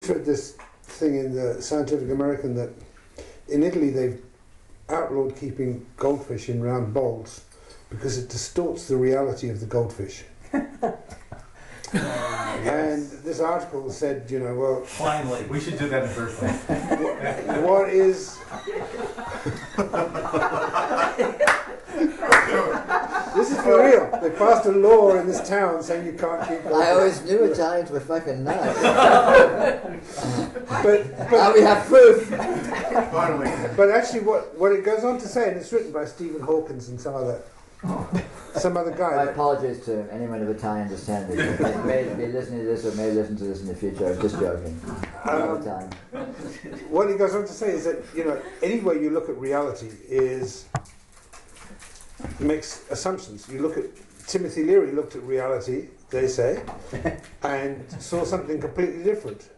read this thing in the Scientific American that in Italy they've outlawed keeping goldfish in round bowls because it distorts the reality of the goldfish. And this article said, you know, well... Finally, we should do that in person. What is... This is for real. They passed a law in this town saying you can't keep goldfish. I always knew Italians were fucking nuts. but now we have proof. Finally. But actually what it goes on to say, and it's written by Stephen Hawkins and some other guy. My apologies to anyone of Italian descent who may be listening to this or may listen to this in the future. I was just joking. What he goes on to say is that, you know, any way you look at reality makes assumptions. You look at Timothy Leary looked at reality, they say, and saw something completely different.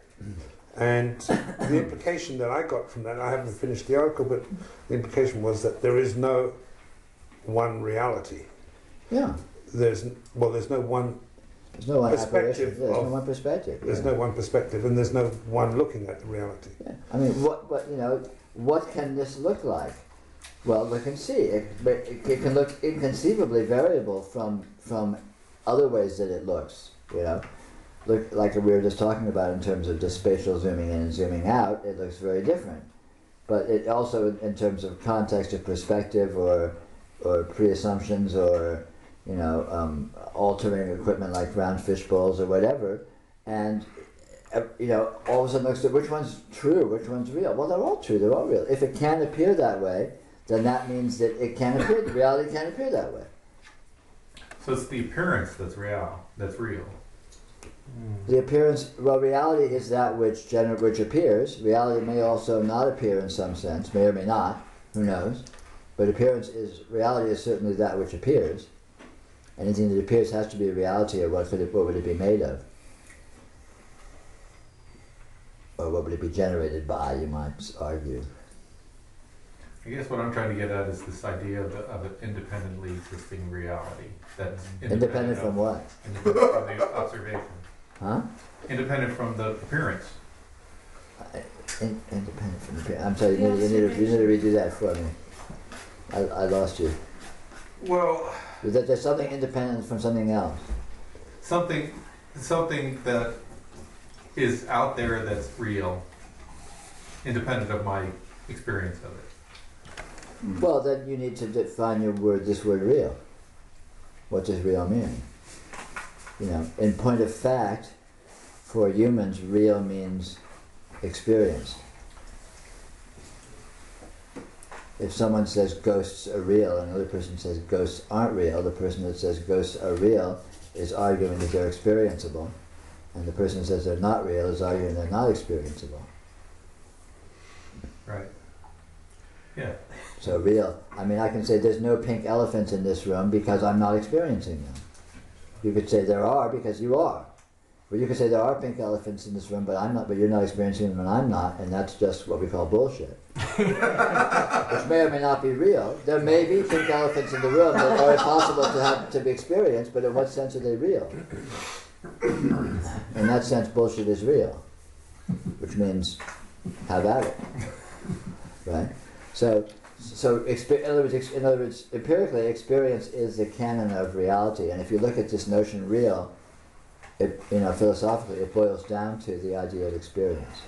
And the implication that I got from that, I haven't finished the article, but the implication was that there is no one reality. Yeah. There's no one perspective. There's no one perspective. There's no one perspective, and there's no one looking at the reality. Yeah. I mean, what can this look like? Well, we can see it can look inconceivably variable from other ways that it looks. You know, look like we were just talking about in terms of just spatial zooming in and zooming out. It looks very different, but it also in terms of context of perspective or pre-assumptions or altering equipment like round fish bowls or whatever, and all of a sudden looks at which one's true, which one's real. Well, they're all true, they're all real. If it can appear that way, then that means that it can appear. Reality can appear that way. So it's the appearance that's real. That's real. The appearance. Well, reality is that which appears. Reality may also not appear in some sense, may or may not. Who knows? But reality is certainly that which appears. Anything that appears has to be a reality, or what would it be made of? Or what would it be generated by, you might argue. I guess what I'm trying to get at is this idea of an independently existing reality. That's independent from what? Independent from the observation. Huh? Independent from the appearance. Independent from the appearance. I'm sorry, you need to redo that for me. I lost you. Well, that there's something independent from something else. Something that is out there that's real, independent of my experience of it. Well, then you need to define this word real. What does real mean? In point of fact, for humans, real means experience. If someone says ghosts are real and another person says ghosts aren't real, the person that says ghosts are real is arguing that they're experienceable, and the person that says they're not real is arguing they're not experienceable. Right. Yeah. So real. I mean, I can say there's no pink elephants in this room because I'm not experiencing them. You could say there are because you are. Or you could say there are pink elephants in this room, but I'm not. But you're not experiencing them, and I'm not, and that's just what we call bullshit. Which may or may not be real. There may be pink elephants in the room that are impossible to be experienced, but in what sense are they real? In that sense, bullshit is real, which means have at it, right? So in other words, empirically, experience is the canon of reality, and if you look at this notion real, philosophically, it boils down to the idea of experience.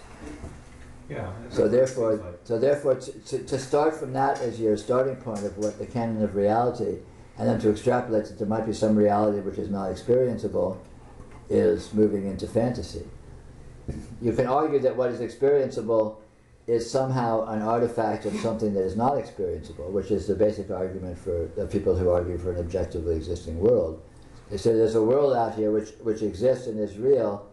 Yeah. So therefore, to start from that as your starting point of what the canon of reality, and then to extrapolate that there might be some reality which is not experienceable, is moving into fantasy. You can argue that what is experienceable is somehow an artifact of something that is not experienceable, which is the basic argument for the people who argue for an objectively existing world. They say there's a world out here which exists and is real,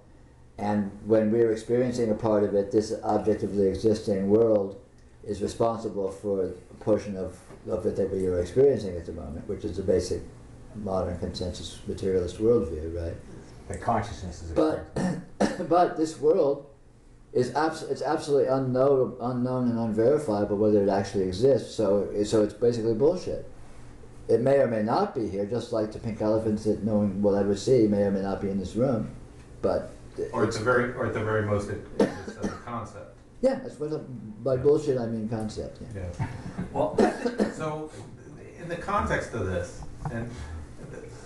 and when we're experiencing a part of it, this objectively existing world is responsible for a portion of it that we are experiencing at the moment, which is the basic modern consensus materialist worldview, right? That consciousness is but this world is it's absolutely unknown and unverifiable whether it actually exists, so it's basically bullshit. It may or may not be here, just like the pink elephants that no one will ever see may or may not be in this room, but or at the very most it exists concept. Yeah, that's what by bullshit I mean concept. Yeah. Yeah. Well, So, in the context of this, and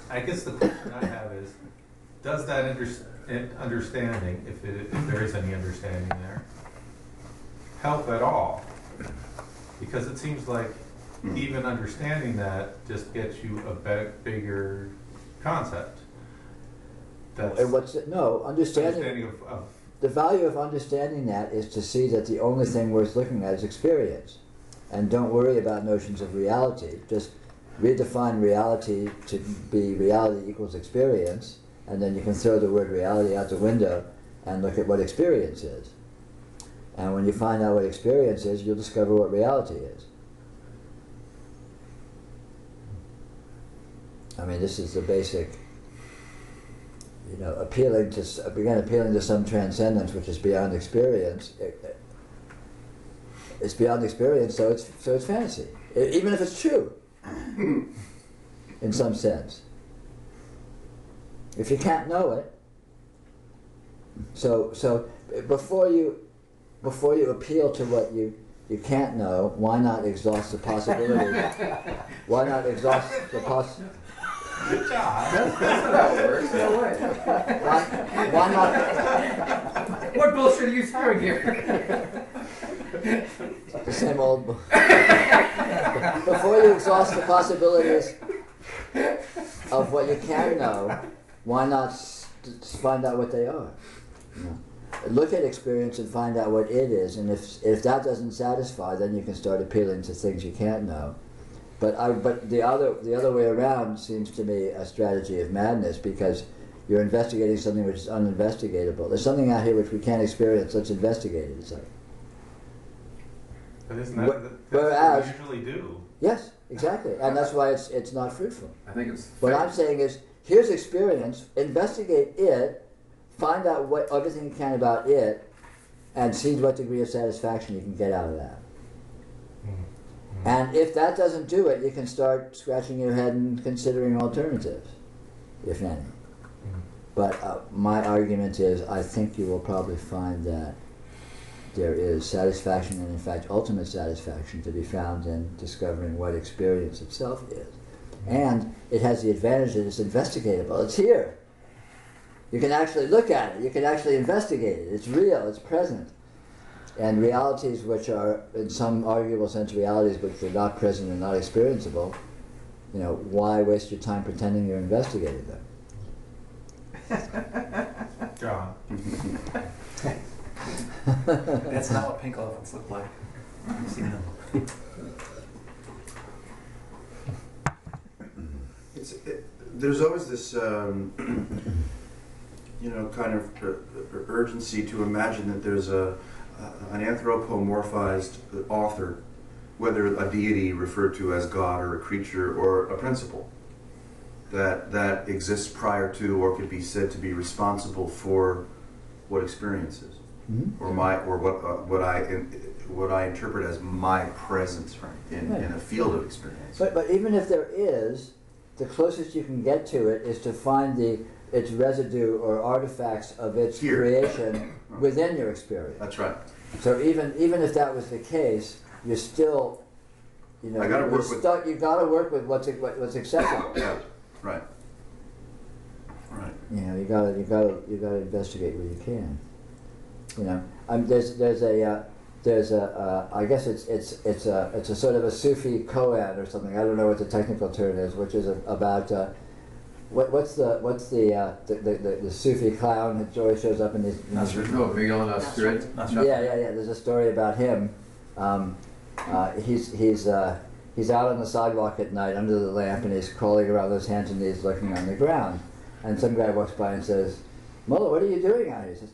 I guess the question I have is, does that understanding, if there is any understanding there, help at all? Because it seems like even understanding that just gets you a bigger concept. That's And what's it? No, understanding of the value of understanding that is to see that the only thing worth looking at is experience, and don't worry about notions of reality. Just redefine reality to be reality equals experience, and then you can throw the word reality out the window and look at what experience is. And when you find out what experience is, you'll discover what reality is. I mean, this is the basic, appealing to some transcendence which is beyond experience. It's beyond experience, so it's fantasy, even if it's true, in some sense. If you can't know it, so before you appeal to what you can't know, why not exhaust the possibility? Why not exhaust the possibility? good job. that's how it works. No way. Why not? What bullshit are you throwing here? The same old. Before you exhaust the possibilities of what you can know, why not find out what they are? Look at experience and find out what it is, and if that doesn't satisfy, then you can start appealing to things you can't know. But the other way around seems to me a strategy of madness, because you're investigating something which is uninvestigatable. There's something out here which we can't experience. Let's investigate it. It's like, But isn't that's whereas, what we usually do? yes, exactly, and that's why it's not fruitful. I think it's What I'm saying is, here's experience. Investigate it. Find out everything you can about it, and see what degree of satisfaction you can get out of that. And if that doesn't do it, you can start scratching your head and considering alternatives, if any. But my argument is, I think you will probably find that there is satisfaction, and in fact ultimate satisfaction, to be found in discovering what experience itself is. And it has the advantage that it's investigatable. It's here. You can actually look at it. You can actually investigate it. It's real. It's present. And realities which are, in some arguable sense, realities which are not present and not experienceable, why waste your time pretending you're investigating them? John. That's not what pink elephants look like. I've seen them. There's always this, kind of urgency to imagine that there's an anthropomorphized author, whether a deity referred to as God or a creature or a principle, that exists prior to or could be said to be responsible for what experience is, or what I interpret as my presence in a field of experience. But even if there is, the closest you can get to it is to find its residue or artifacts of its creation within your experience. That's right. So even if that was the case, you're still, you got to work with what's accessible. Yeah. Right. Right. You got to investigate where you can. There's a I guess it's a sort of a Sufi koan or something. I don't know what the technical term is, which is about what's the Sufi clown that always shows up in these. Miguel Nasrid. Yeah. There's a story about him. He's out on the sidewalk at night under the lamp, and he's crawling around with his hands and knees looking on the ground. And some guy walks by and says, "Mullah, what are you doing out here?" He says,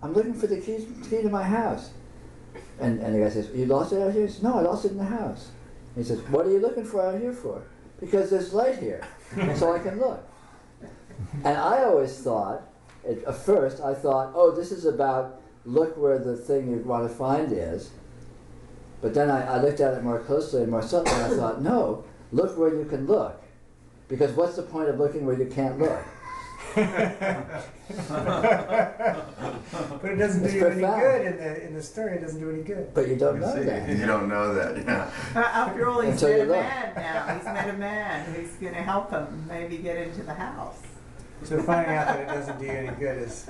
"I'm looking for the key to my house." And the guy says, "You lost it out here?" He says, "No, I lost it in the house." And he says, "What are you looking for out here for?" "Because there's light here, so I can look." And I always thought, at first, oh, this is about look where the thing you want to find is. But then I looked at it more closely and more subtly, and I thought, no, look where you can look. Because what's the point of looking where you can't look? But it doesn't It's do you any profound. good in the story. It doesn't do any good. But you don't know that. You don't know that, yeah. After all, he's Until met you a look. man now. He's met a man who's going to help him maybe get into the house. So finding out that it doesn't do you any good is,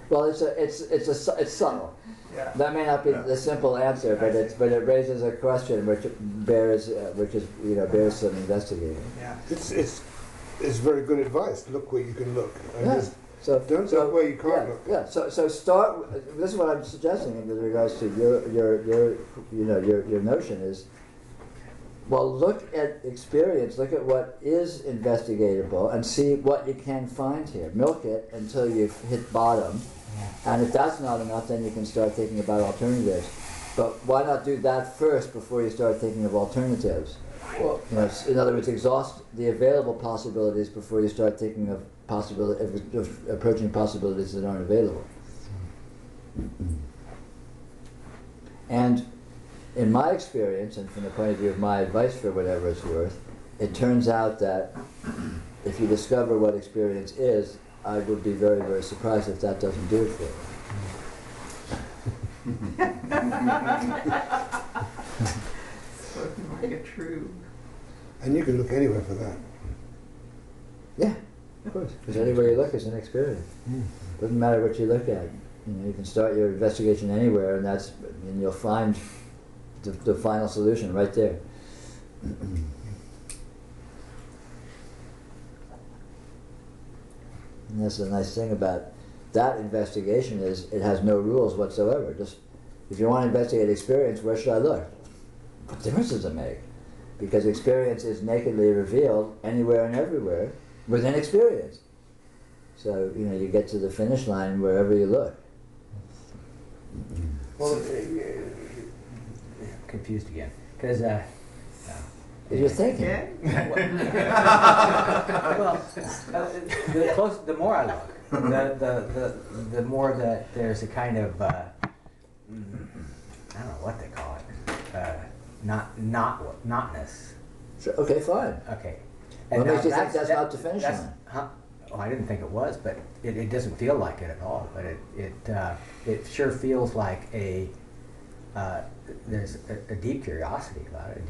Well, it's subtle. yeah. That may not be the simple answer, but it raises a question which bears bears some investigating. Yeah. It's very good advice. Look where you can look. And Yeah. just So don't look where you can't yeah, look. Yeah. So start. This is what I'm suggesting with regards to your notion is. Well, look at experience. Look at what is investigatable, and see what you can find here. Milk it until you've hit bottom, and if that's not enough, then you can start thinking about alternatives. But why not do that first before you start thinking of alternatives? Well, In other words, exhaust the available possibilities before you start thinking of approaching possibilities that aren't available. And in my experience, and from the point of view of my advice for whatever it's worth, it turns out that if you discover what experience is, I would be very, very surprised if that doesn't do it for you. Spoken like a true. And you can look anywhere for that. Yeah, of course. Because anywhere you look is an experience. Doesn't matter what you look at. You can start your investigation anywhere, and you'll find the final solution right there. And that's the nice thing about that investigation is it has no rules whatsoever. Just if you want to investigate experience, where should I look? What difference does it make? Because experience is nakedly revealed anywhere and everywhere within experience. So you get to the finish line wherever you look. well, confused again. Because, You're thinking. Yeah? well, the more I look, the more that there's a kind of, I don't know what they call it, notness. So, okay, fine. Okay. What now makes you think that's not the finish that's- line? Huh? Oh, I didn't think it was, but it doesn't feel like it at all. But it sure feels like there's a deep curiosity about it,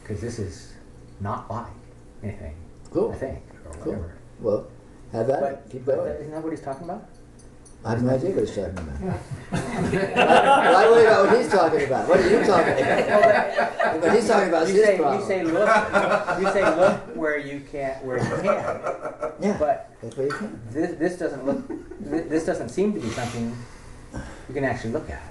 because this is not like anything. Cool. I think, or Cool. whatever. Well, have at it. But, Keep but going. isn't that what he's talking about? I have no idea what he's talking about. I worry about what he's talking about. What are you talking about? What he's talking about is You his problem. say look. You say look where you can. Yeah, But that's where you can. this doesn't look. This doesn't seem to be something you can actually look at.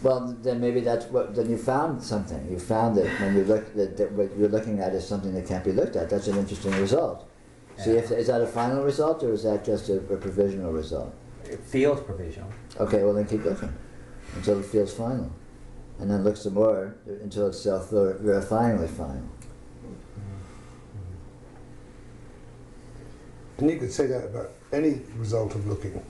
Well, then maybe then you found something. You found that when you look that what you're looking at is something that can't be looked at. That's an interesting result. See, is that a final result or is that just a provisional result? It feels provisional. Okay, well then keep looking until it feels final, and then look some more until it's self-verifyingly final. And you could say that about any result of looking. It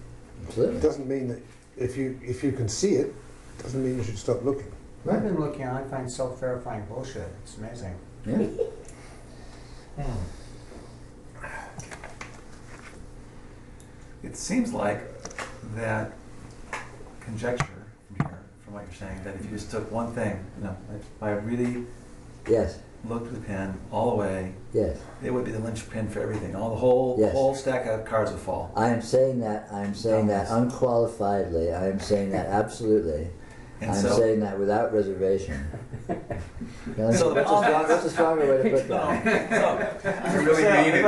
Absolutely. doesn't mean that if you can see it, doesn't mean you should stop looking. I've been looking and I find self-verifying bullshit. It's amazing. Yeah. It seems like that conjecture from here, from what you're saying, that if you just took one thing, if I really Yes. looked with the pen all the way, Yes. it would be the linchpin for everything. All the whole Yes. whole stack of cards would fall. I am saying that. I am saying that unqualifiedly. I am saying that absolutely. And I'm so, saying that without reservation. So What's a stronger way to put that? you really mean it.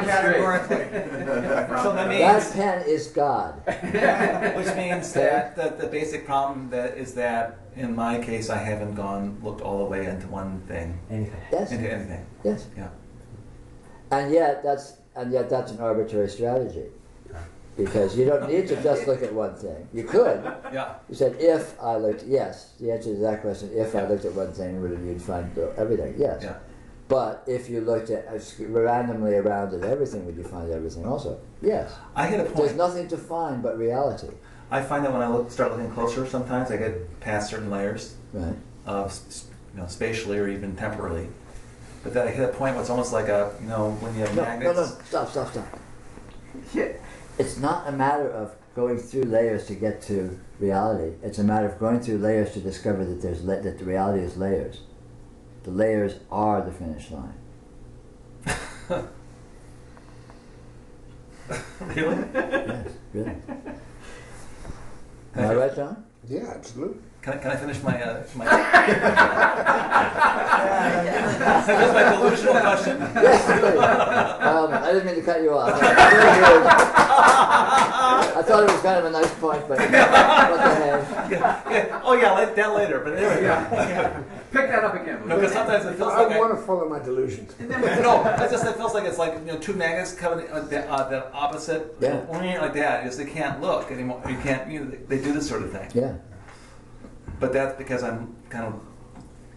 Categorically. So that That means, pen is God. which means that the basic problem that is that in my case I haven't looked all the way into one thing, Anything. Yes. into anything. Yes. Yeah. And yet that's an arbitrary strategy. Because you don't need to just look at one thing. You could. Yeah. You said, if I looked, yes. The answer to that question, if I looked at one thing, you'd find everything, yes. Yeah. But if you looked at randomly around at everything, would you find everything also? Yes. I hit a There's point. nothing to find but reality. I find that when I start looking closer, sometimes I get past certain layers Right. of, spatially or even temporally. But then I hit a point where it's almost like when you have No, magnets. Stop. Yeah. It's not a matter of going through layers to get to reality. It's a matter of going through layers to discover that that the reality is layers. The layers are the finish line. Really? Yes, really. Am I right, John? Yeah, absolutely. Can I finish my my? That's my delusional question. Yes, please. I didn't mean to cut you off. I thought it was kind of a nice point, but what the heck? Yeah. Oh yeah, that later. But anyway, Yeah. Pick that up again. No, because sometimes it feels I like want to follow my delusions. no, it feels like it's like two magnets coming the opposite, Yeah. like that. Is they can't look anymore. You can't. They do this sort of thing. Yeah. But that's because I'm kind of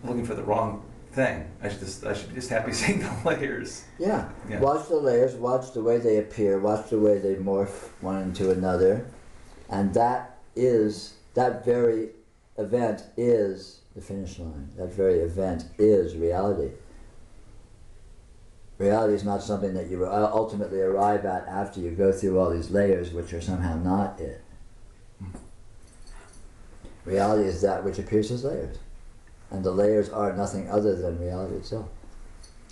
looking for the wrong thing. I should be just happy seeing the layers. Yeah. Yeah. Watch the layers, watch the way they appear, watch the way they morph one into another, and that very event is the finish line. That very event is reality. Reality is not something that you ultimately arrive at after you go through all these layers, which are somehow not it. Reality is that which appears as layers. And the layers are nothing other than reality itself.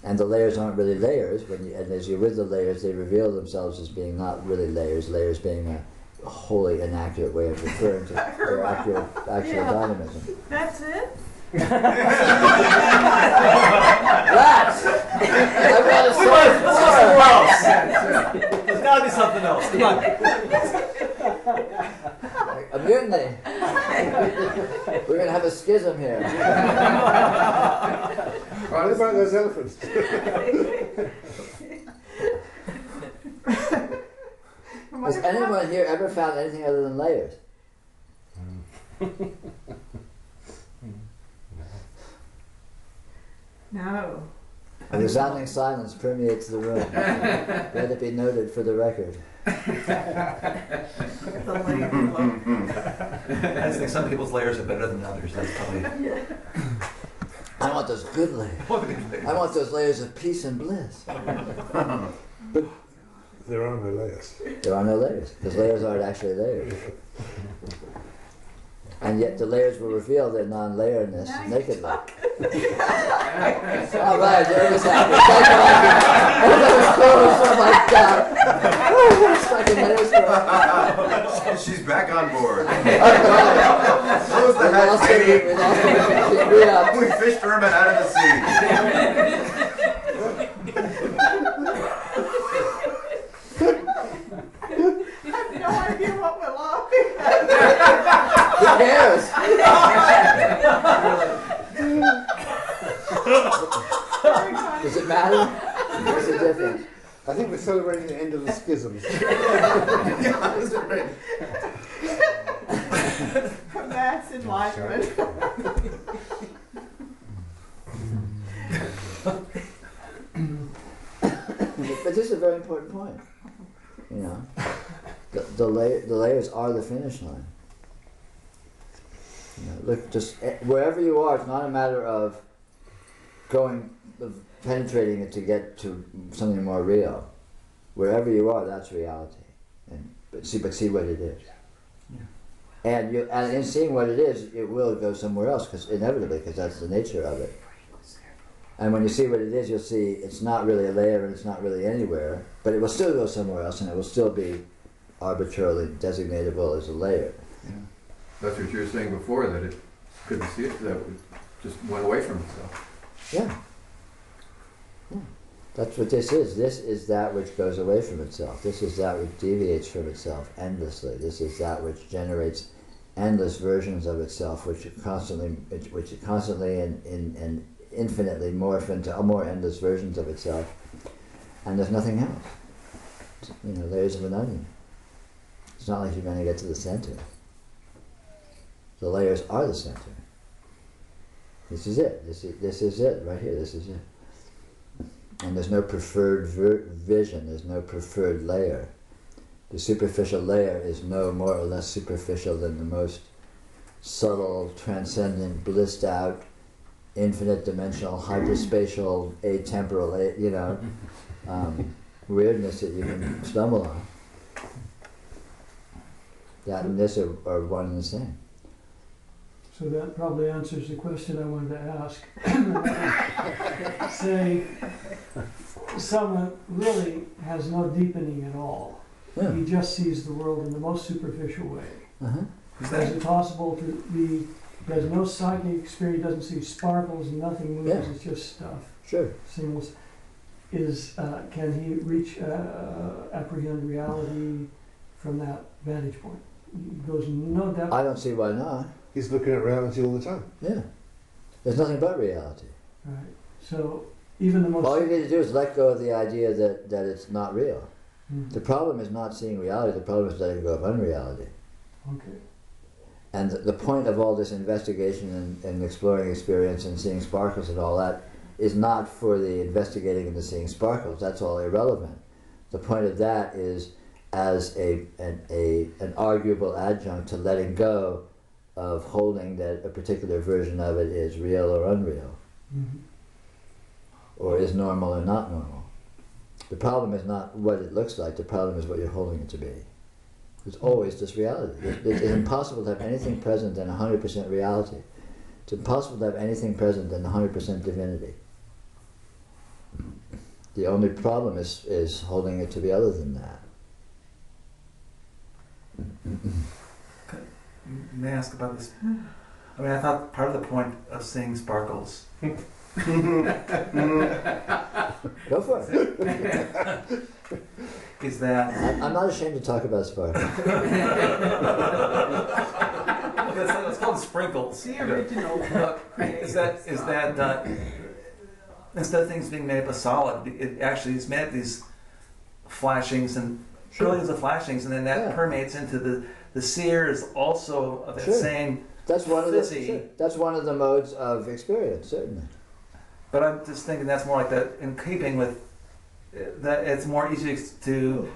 And the layers aren't really layers, and as you're with the layers, they reveal themselves as being not really layers, layers being a wholly inaccurate way of referring to their actual dynamism. That's it? Rats! I've got to say more! There's got to be something else. Come on. A mutiny. We're going to have a schism here. What about those elephants? Has anyone here ever found anything other than layers? No. A resounding silence permeates the room. Let it be noted for the record. The layer below. I just think some people's layers are better than others. That's probably. I want those good layers. I want those layers of peace and bliss. There are no layers. There are no layers, because layers aren't actually layers. And yet the layers will reveal their non-layerness nakedly. All right, there was happy. Everybody's close. Oh my God. It's like a layers. She's back on board. Oh, What was the hat, lady? We fished Irma out of the sea. I have no idea what we're laughing at. Who cares? Does it matter? What's the difference? I think we're celebrating the end of the schisms. Yeah, that's right. That's enlightenment. But this is a very important point. You know, the layers are the finish line. You know, look, just wherever you are, it's not a matter of penetrating it to get to something more real. Wherever you are, that's reality. But see what it is. Yeah. And in seeing what it is, it will go somewhere else, because that's the nature of it. And when you see what it is, you'll see it's not really a layer and it's not really anywhere, but it will still go somewhere else, and it will still be arbitrarily designatable as a layer. Yeah. That's what you were saying before, that it couldn't see it, that it just went away from itself. Yeah. That's what this is. This is that which goes away from itself. This is that which deviates from itself endlessly. This is that which generates endless versions of itself, which constantly and infinitely morph into more endless versions of itself. And there's nothing else. You know, layers of an onion. It's not like you're going to get to the center. The layers are the center. This is it. This is it right here. This is it. And there's no preferred vision. There's no preferred layer. The superficial layer is no more or less superficial than the most subtle, transcendent, blissed out, infinite dimensional, hyperspatial, atemporal, weirdness that you can stumble on. That and this are one and the same. So that probably answers the question I wanted to ask. Say, someone really has no deepening at all. Yeah. He just sees the world in the most superficial way. Uh-huh. Is it possible to be, has no psychic experience, doesn't see sparkles, nothing moves, Yeah. it's just stuff, Sure. singles. Can he reach, apprehend reality from that vantage point? He goes no depth. I don't see why not. He's looking at reality all the time. Yeah. There's nothing but reality. Right. So even the most. All you need to do is let go of the idea that it's not real. Mhm. The problem is not seeing reality, the problem is letting go of unreality. Okay. And the point of all this investigation and exploring experience and seeing sparkles and all that is not for the investigating and the seeing sparkles. That's all irrelevant. The point of that is as an arguable adjunct to letting go of holding that a particular version of it is real or unreal, Mm-hmm. or is normal or not normal. The problem is not what it looks like, the problem is what you're holding it to be. It's always just reality. It's impossible to have anything present than 100% reality. It's impossible to have anything present than 100% divinity. The only problem is holding it to be other than that. May I ask about this? I mean, I thought part of the point of seeing sparkles Go for it. is that I'm not ashamed to talk about sparkles. it's called sprinkles. The original book. Is that instead of things being made up of solid, it actually is made of these flashings and trillions of flashings, and then that Yeah. permeates into the seer is also of that Sure. same. That's one of Fizzy. that's one of the modes of experience, certainly. But I'm just thinking that's more like that in keeping with that. It's more easy to.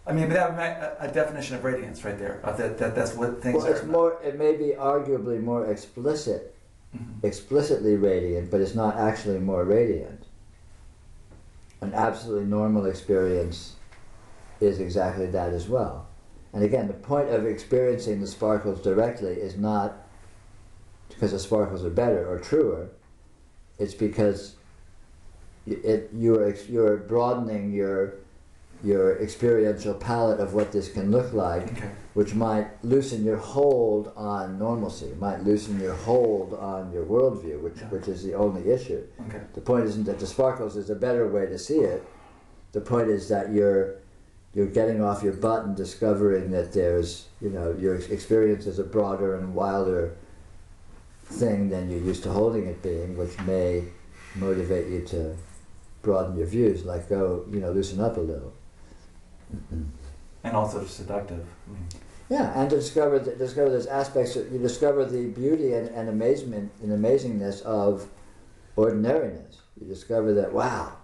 I mean, that would make a definition of radiance right there. That's what things Well, it's are. more. It may be arguably more explicit, Mhm. explicitly radiant, but it's not actually more radiant. An absolutely normal experience is exactly that as well. And again, the point of experiencing the sparkles directly is not because the sparkles are better or truer. It's because you're broadening your experiential palette of what this can look like, Okay. which might loosen your hold on normalcy, might loosen your hold on your worldview, which is the only issue. Okay. The point isn't that the sparkles is a better way to see it. The point is that you're getting off your butt and discovering that there's, your experience is a broader and wilder thing than you're used to holding it being, which may motivate you to broaden your views, like go, loosen up a little. And also seductive. Yeah, and to discover those aspects, you discover the beauty and amazement and amazingness of ordinariness. You discover that, wow,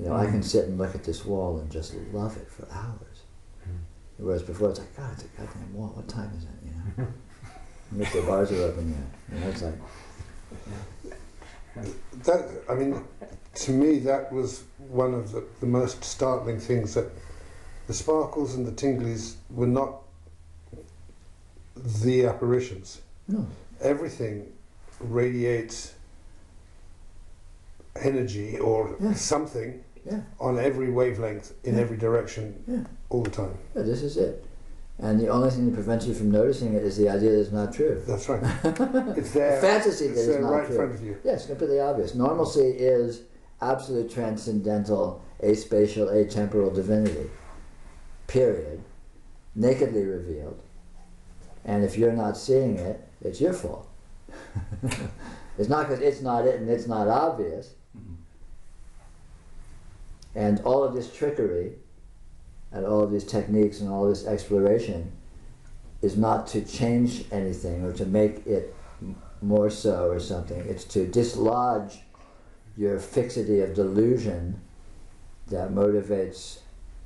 I can sit and look at this wall and just love it for hours. Whereas before it's like, God, it's a goddamn wall. What time is it? And if the bars are open yet, it's like. To me, that was one of the most startling things, that the sparkles and the tinglies were not the apparitions. No. Everything radiates energy or something on every wavelength in every direction all the time. Yeah, this is it. And the only thing that prevents you from noticing it is the idea that it's not true. That's right. It's there. Fantasy that it's it's there not right true. in front of you. Yes, completely obvious. Normalcy is absolute transcendental, aspatial, atemporal divinity. Period. Nakedly revealed. And if you're not seeing it, it's your fault. It's not because it's not it and it's not obvious. And all of this trickery and all of these techniques and all this exploration is not to change anything or to make it more so or something. It's to dislodge your fixity of delusion that motivates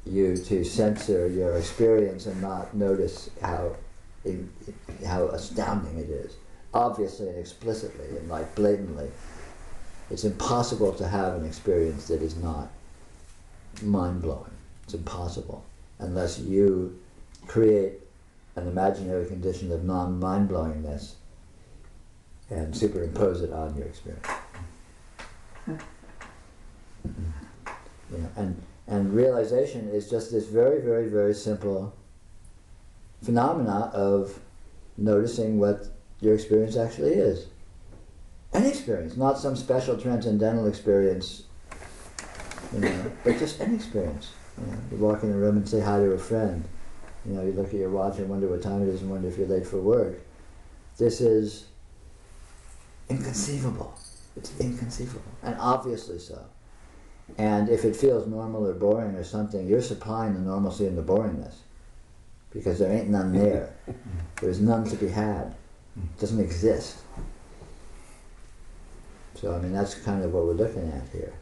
you to censor your experience and not notice how astounding it is, obviously and explicitly and like blatantly. It's impossible to have an experience that is not mind-blowing. It's impossible unless you create an imaginary condition of non-mind-blowingness and superimpose it on your experience. You know, and realization is just this very, very, very simple phenomena of noticing what your experience actually is. Any experience, not some special transcendental experience, you know, but just any experience. You know, you walk in a room and say hi to a friend. You know, you look at your watch and wonder what time it is and wonder if you're late for work. This is inconceivable. It's inconceivable, and obviously so. And if it feels normal or boring or something, you're supplying the normalcy and the boringness, because there ain't none there. There's none to be had. It doesn't exist. So, I mean, that's kind of what we're looking at here.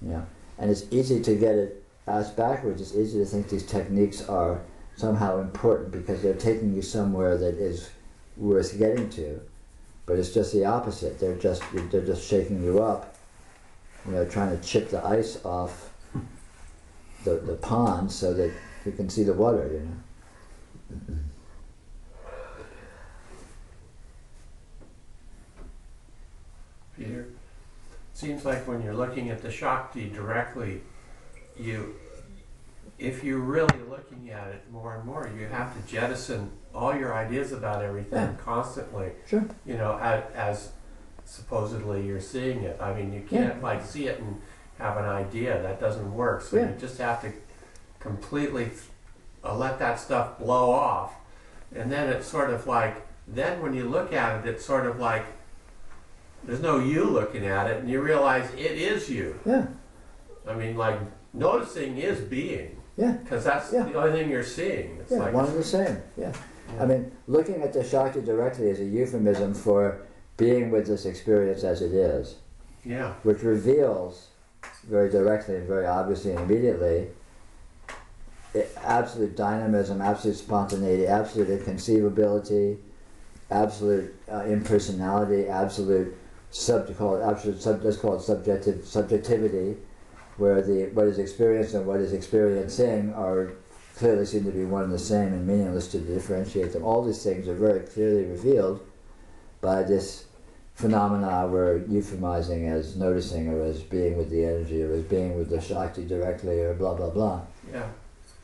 You know? And it's easy to get it asked backwards. It's easy to think these techniques are somehow important because they're taking you somewhere that is worth getting to. But it's just the opposite. They're just shaking you up, you know, trying to chip the ice off the pond so that you can see the water, you know. Peter, seems like when you're looking at the Shakti directly, if you're really looking at it more and more, you have to jettison all your ideas about everything constantly. Sure. You know, as supposedly you're seeing it. I mean, you can't like see it and have an idea. That doesn't work. So you just have to completely let that stuff blow off. And then it's sort of like, then when you look at it, it's sort of like, there's no you looking at it, and you realize it is you. Yeah. I mean, like, noticing is being. Yeah. Because that's the only thing you're seeing. It's like one and the same. Yeah. I mean, looking at the Shakti directly is a euphemism for being with this experience as it is. Yeah. Which reveals very directly and very obviously and immediately absolute dynamism, absolute spontaneity, absolute inconceivability, absolute impersonality, absolute let's call it subjectivity, where what is experienced and what is experiencing are clearly seem to be one and the same and meaningless to differentiate them. All these things are very clearly revealed by this phenomena we're euphemizing as noticing or as being with the energy or as being with the Shakti directly or blah blah blah. Yeah.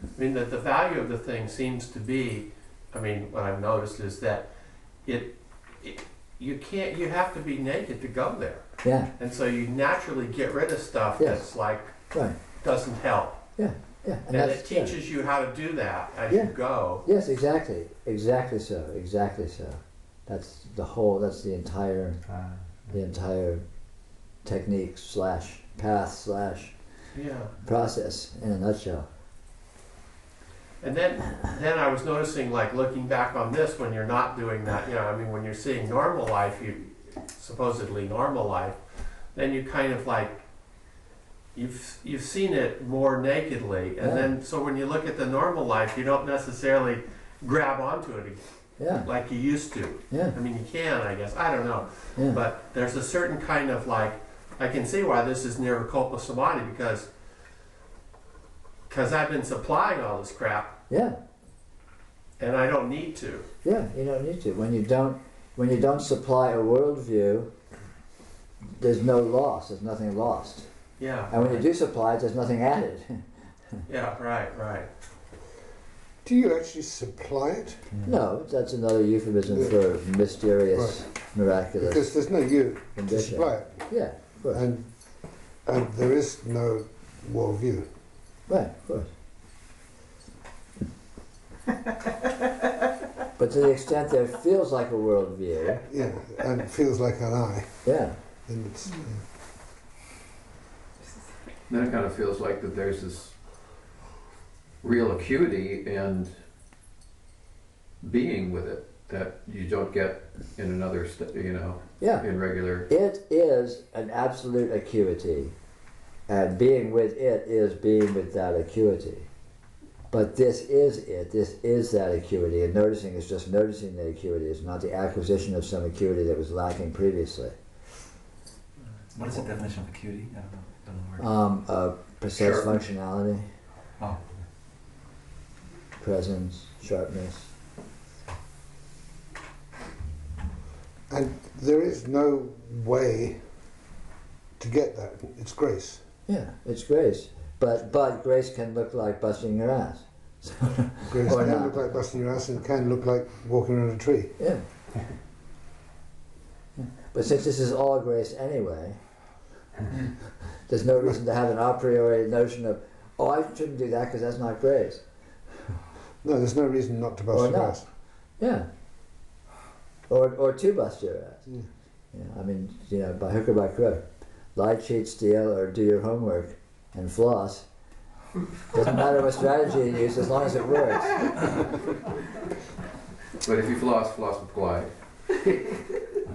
I mean, that the value of the thing seems to be, I mean, what I've noticed is that you have to be naked to go there. Yeah. And so you naturally get rid of stuff that's like, doesn't help. Yeah, yeah. And it teaches you how to do that as you go. Yes, exactly. Exactly so. Exactly so. That's the entire technique / path / process in a nutshell. And then I was noticing, like, looking back on this, when you're not doing that, you know, I mean, when you're seeing normal life, supposedly normal life, then you kind of like, you've seen it more nakedly, and then, so when you look at the normal life, you don't necessarily grab onto it like you used to. Yeah. I mean, you can, I guess, I don't know. Yeah. But there's a certain kind of like, I can see why this is Nirvikalpa Samadhi, because I've been supplying all this crap. Yeah. And I don't need to. Yeah, you don't need to. When you don't supply a worldview, there's no loss. There's nothing lost. Yeah. And when you do supply it, there's nothing added. Yeah. Right. Do you actually supply it? No, that's another euphemism for mysterious, miraculous. Because there's no you condition. to supply it. Yeah, of course. And there is no worldview. Right, of course. But to the extent that it feels like a worldview. Yeah, and it feels like an I. Yeah. Then it's. Then it kind of feels like that there's this real acuity and being with it that you don't get in another, in regular. It is an absolute acuity, and being with it is being with that acuity. But this is it. This is that acuity, and noticing is just noticing the acuity. It's not the acquisition of some acuity that was lacking previously. What is the definition of acuity? I don't know. Precise functionality. Oh. presence, sharpness. And there is no way to get that. It's grace. Yeah, it's grace. But grace can look like busting your ass. Grace Or can not. look like busting your ass and can look like walking around a tree. Yeah. But since this is all grace anyway, there's no reason to have an a priori notion of, oh, I shouldn't do that because that's not grace. No, there's no reason not to bust Or your not. ass. Yeah. Or to bust your ass. Yeah. Yeah, I mean, by hook or by crook. Lie, cheat, steal, or do your homework and floss. Doesn't matter what strategy you use as long as it works. But if you floss, floss with glide.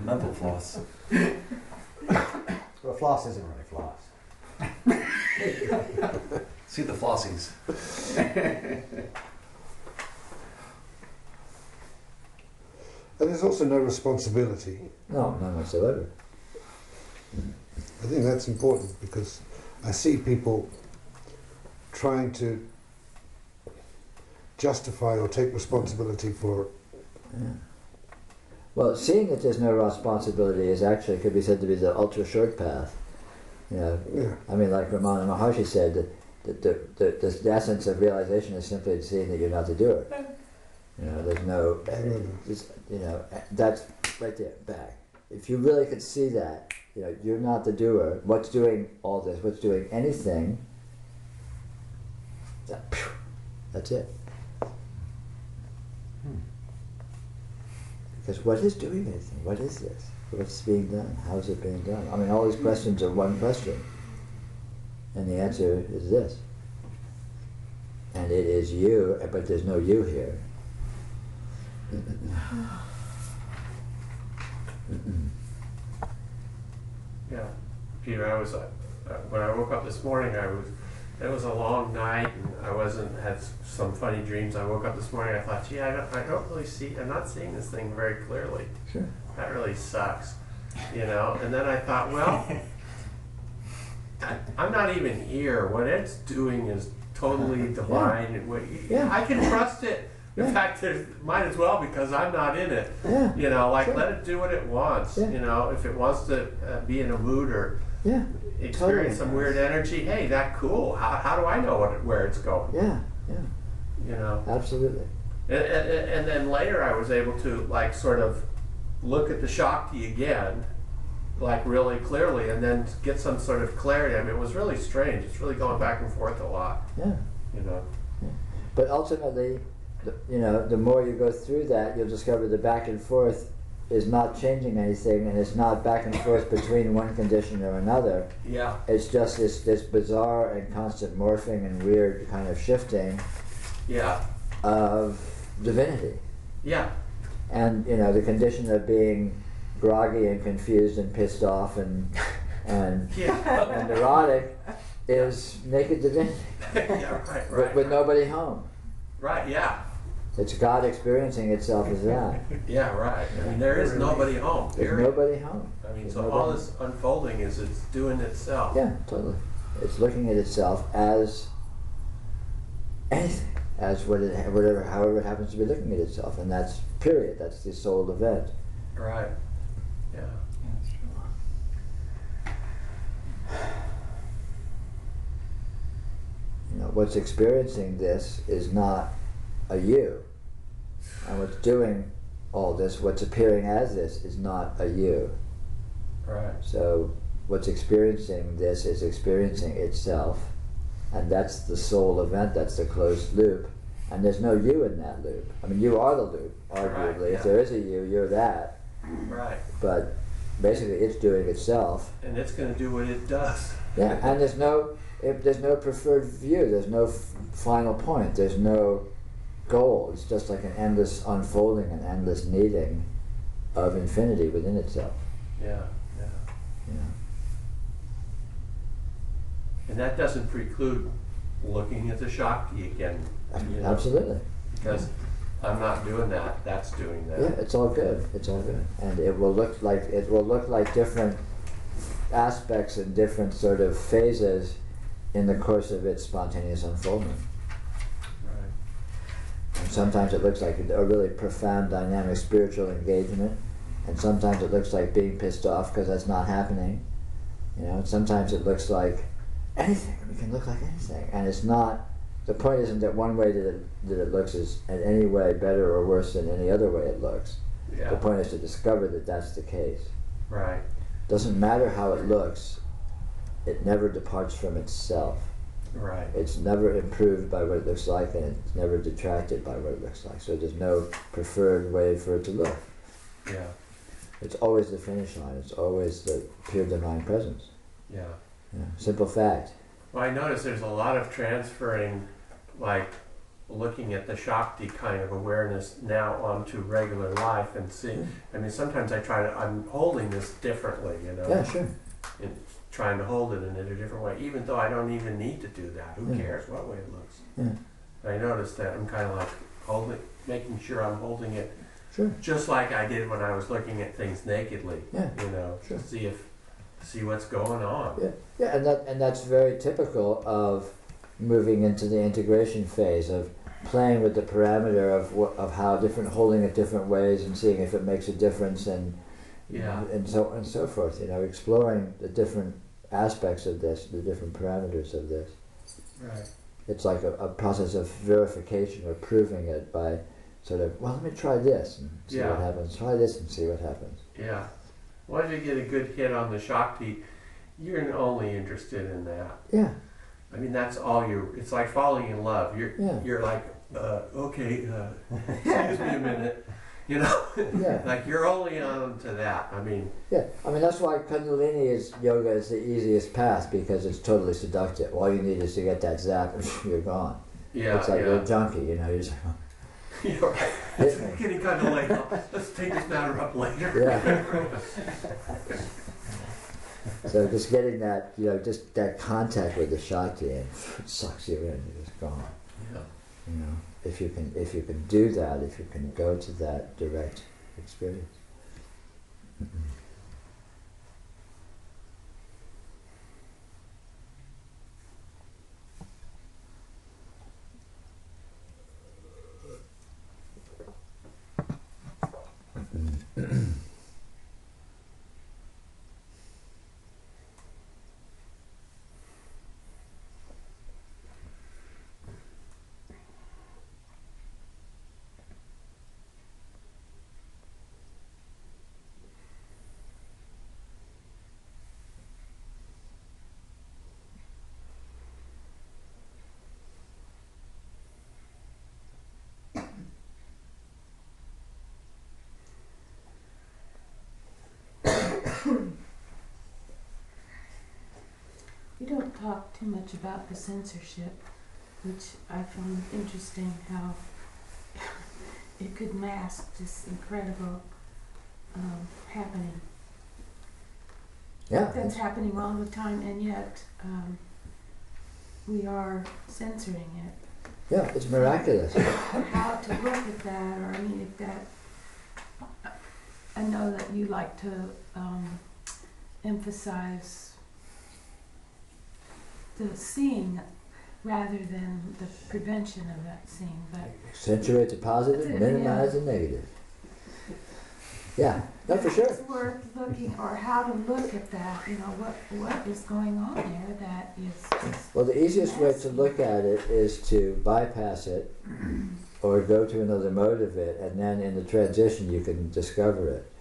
Mental floss. Well, floss isn't really floss. See the flossies. And there's also no responsibility. No, none whatsoever. I think that's important because I see people trying to justify or take responsibility for Yeah. Well, seeing that there's no responsibility is actually could be said to be the ultra short path. Yeah. I mean, like Ramana Maharshi said, that the essence of realization is simply seeing that you're not the doer. There's no, that's right there, back. If you really could see that, you're not the doer. What's doing all this? What's doing anything? That's it. Because what is doing anything? What is this? What's being done? How is it being done? I mean, all these questions are one question. And the answer is this. And it is you, but there's no you here. Yeah, Peter, I was when I woke up this morning. It was a long night, and I had some funny dreams. I woke up this morning. I thought, gee, I don't really see. I'm not seeing this thing very clearly. Sure. That really sucks, And then I thought, well, I'm not even here. What it's doing is totally divine. Yeah. I can trust it. In fact, it might as well because I'm not in it. Yeah. Let Sure. it do what it wants. Yeah. If it wants to be in a mood or Yeah. experience Totally. some weird energy, hey, that cool. How do I know where it's going? Yeah. Absolutely. And then later I was able to sort of look at the Shakti again, really clearly, and then get some sort of clarity. I mean, it was really strange. It's really going back and forth a lot. Yeah. But ultimately, the more you go through that, you'll discover the back and forth is not changing anything, and it's not back and forth between one condition or another. Yeah. It's just this bizarre and constant morphing and weird kind of shifting Yeah. of divinity. Yeah. And the condition of being groggy and confused and pissed off and Yeah. and neurotic is naked divinity Yeah. Right. with nobody home. Right. Yeah. It's God experiencing itself as that. Yeah. Right. I mean, there is nobody home. There's Period. nobody home. I mean, There's so nobody all home. this unfolding is it's doing itself. Yeah, totally. It's looking at itself as anything, as however it happens to be looking at itself, and that's period. That's the sole event. Right. Yeah. What's experiencing this is not a you, and what's doing all this, what's appearing as this, is not a you. Right. So what's experiencing this is experiencing itself, and that's the sole event, that's the closed loop, and there's no you in that loop. I mean, you are the loop, arguably. Right, yeah. If there is a you, you're that. Right. But basically it's doing itself. And it's going to do what it does. Yeah, and there's no preferred view, there's no final point, there's no goal. It's just like an endless unfolding, an endless needing of infinity within itself. Yeah. Yeah. And that doesn't preclude looking at the Shakti again. Absolutely. Because I'm not doing that. That's doing that. Yeah, it's all good. It's all good, and it will look like different aspects and different sort of phases in the course of its spontaneous unfoldment. Right. sometimes it looks like a really profound, dynamic spiritual engagement, and sometimes it looks like being pissed off because that's not happening. You know, sometimes it looks like anything. It can look like anything, and it's not. The point isn't that one way that it looks is in any way better or worse than any other way it looks. Yeah. The point is to discover that that's the case. Right. Doesn't matter how it looks, it never departs from itself. Right. It's never improved by what it looks like, and it's never detracted by what it looks like. So there's no preferred way for it to look. Yeah. It's always the finish line. It's always the pure divine presence. Yeah. Yeah. Simple fact. Well, I notice there's a lot of transferring, like looking at the Shakti kind of awareness now onto regular life and see. I mean, sometimes I'm holding this differently, you know. Yeah, sure. And trying to hold it in a different way, even though I don't even need to do that. Who Yeah. cares what way it looks? Yeah. I noticed that I'm kind of like making sure I'm holding it Sure. just like I did when I was looking at things nakedly. Yeah. You know, Sure. to see what's going on. Yeah. Yeah, and that's very typical of moving into the integration phase of playing with the parameter of how different, holding it different ways and seeing if it makes a difference, and Yeah. and so forth. You know, exploring the different aspects of this, the different parameters of this. Right. It's like a process of verification or proving it by sort of, well, let me try this and see Yeah. what happens. Try this and see what happens. Yeah. Once you get a good hit on the Shakti, you're only interested in that. Yeah. I mean, that's all it's like falling in love. Yeah. You're like, okay, excuse me a minute. You know, Yeah. like you're only on to that. I mean, Yeah, I mean that's why Kundalini yoga is the easiest path, because it's totally seductive. All you need is to get that zap and you're gone. yeah, It's like yeah. you're a junkie, you know. You're just, You're right. hit It's me. getting kind of late. Let's take this matter up later. Yeah. So just getting that, you know, just that contact with the Shakti, and it sucks you in. You're just gone. Yeah. You know, if you can do that, if you can go to that direct experience. You don't talk too much about the censorship, which I found interesting, how it could mask this incredible happening. Yeah. That's happening all the time, and yet we are censoring it. Yeah, it's miraculous. How to look at that, or I mean, if that, I know that you like to emphasize the seeing rather than the prevention of that seeing, but Accentuate the positive, minimize the negative. Yeah, no, for sure. it's worth looking, or how to look at that, you know, what is going on there that is just Well, the easiest way to look at it is to bypass it or go to another mode of it, and then in the transition you can discover it.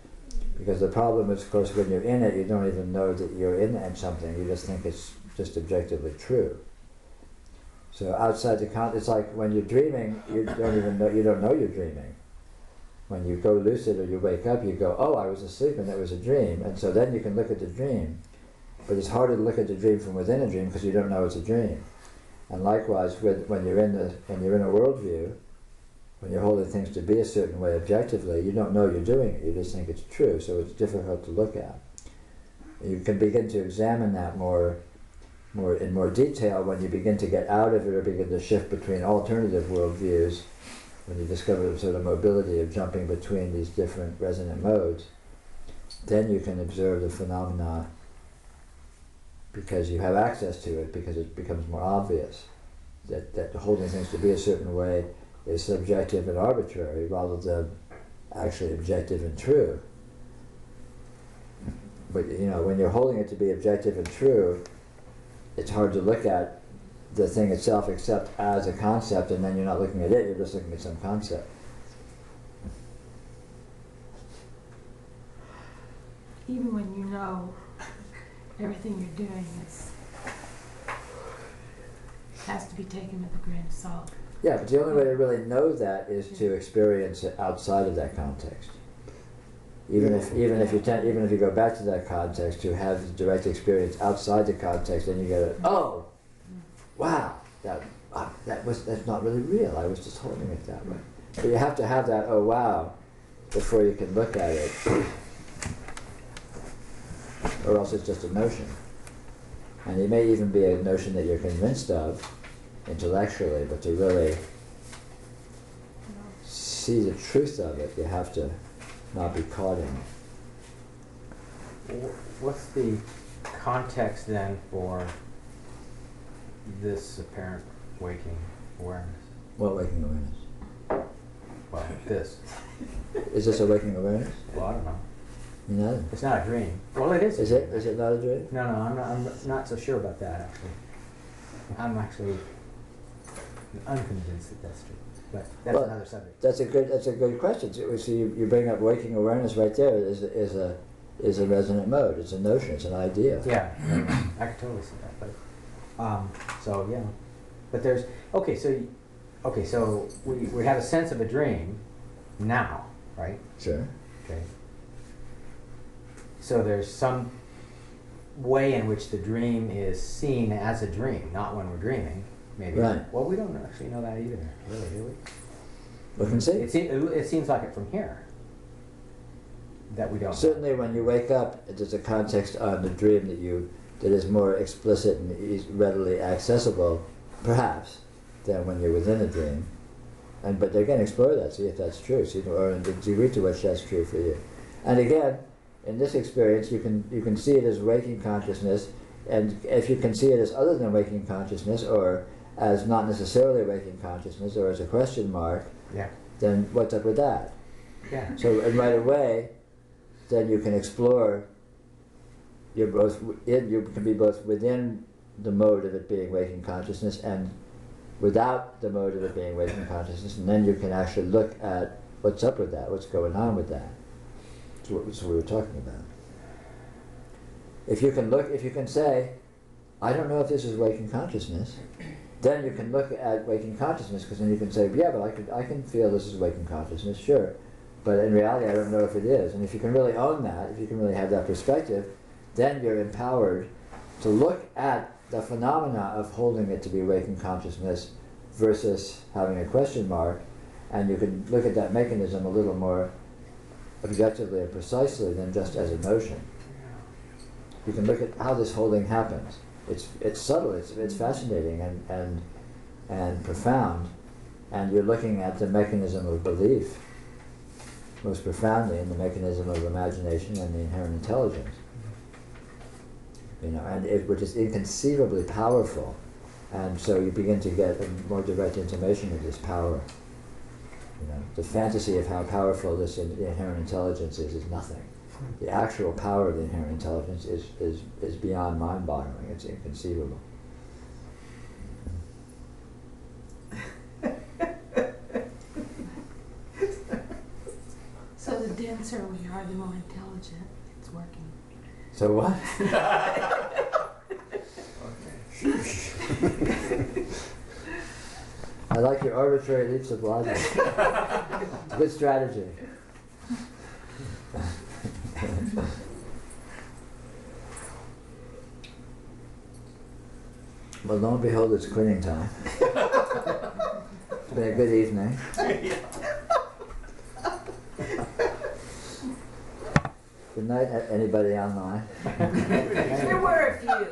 Because the problem is, of course, when you're in it, you don't even know that you're in something. You just think it's just objectively true. So outside it's like when you're dreaming, you don't know you're dreaming. When you go lucid or you wake up, you go, oh, I was asleep and that was a dream. And so then you can look at the dream. But it's harder to look at the dream from within a dream because you don't know it's a dream. And likewise, when you're in a worldview, when you're holding things to be a certain way objectively, you don't know you're doing it. You just think it's true, so it's difficult to look at. You can begin to examine that in more detail when you begin to get out of it or begin to shift between alternative worldviews, when you discover the sort of mobility of jumping between these different resonant modes. Then you can observe the phenomena because you have access to it, because it becomes more obvious that holding things to be a certain way is subjective and arbitrary rather than actually objective and true. But when you're holding it to be objective and true, it's hard to look at the thing itself except as a concept, and then you're not looking at it, you're just looking at some concept. Even when you know everything you're doing has to be taken with a grain of salt. Yeah, but the only way to really know that is to experience it outside of that context. Even if you go back to that context, to have the direct experience outside the context, then you get oh, wow, that's not really real. I was just holding it that way. But you have to have that oh wow before you can look at it, or else it's just a notion. And it may even be a notion that you're convinced of intellectually, but to really see the truth of it, you have to not be caught in it. What's the context then for this apparent waking awareness? What waking awareness? Well, this. Is this a waking awareness? Well, I don't know. No. It's not a dream. Well, it is. Is it? Is it not a dream? No, I'm not so sure about that, actually. I'm actually unconvinced that that's true. But that's another subject. That's a good question. So you bring up waking awareness right there is a resonant mode. It's a notion. It's an idea. Yeah, I could totally see that. But so yeah, but there's So we have a sense of a dream now, right? Sure. Okay. So there's some way in which the dream is seen as a dream, not when we're dreaming. Maybe. Right. Well, we don't actually know that either, really, do we? Look and see. It seems like it from here. That we don't. Certainly, when you wake up, there's a context on the dream that is more explicit and readily accessible, perhaps, than when you're within a dream. But again, explore that, see if that's true, or in the degree to which that's true for you. And again, in this experience, you can see it as waking consciousness, and if you can see it as other than waking consciousness, or as not necessarily waking consciousness, or as a question mark, yeah, then what's up with that? Yeah. So and right away, then you can explore. You can be both within the mode of it being waking consciousness and without the mode of it being waking consciousness, and then you can actually look at what's up with that, what's going on with that. That's what we were talking about. If you can say, I don't know if this is waking consciousness, then you can look at waking consciousness, because then you can say, yeah, but I can feel this is waking consciousness, sure. But in reality, I don't know if it is. And if you can really own that, if you can really have that perspective, then you're empowered to look at the phenomena of holding it to be waking consciousness versus having a question mark, and you can look at that mechanism a little more objectively and precisely than just as a notion. You can look at how this holding happens. It's subtle, it's fascinating and profound, and you're looking at the mechanism of belief most profoundly in the mechanism of imagination and the inherent intelligence. Which is inconceivably powerful, and so you begin to get a more direct intimation of this power. The fantasy of how powerful this inherent intelligence is nothing. The actual power of the inherent intelligence is beyond mind-boggling. It's inconceivable. So the denser we are, the more intelligent it's working. So what? I like your arbitrary leaps of logic. It's a good strategy. Well, lo and behold, it's quitting time. It's been a good evening. Good night, anybody online? There were a few.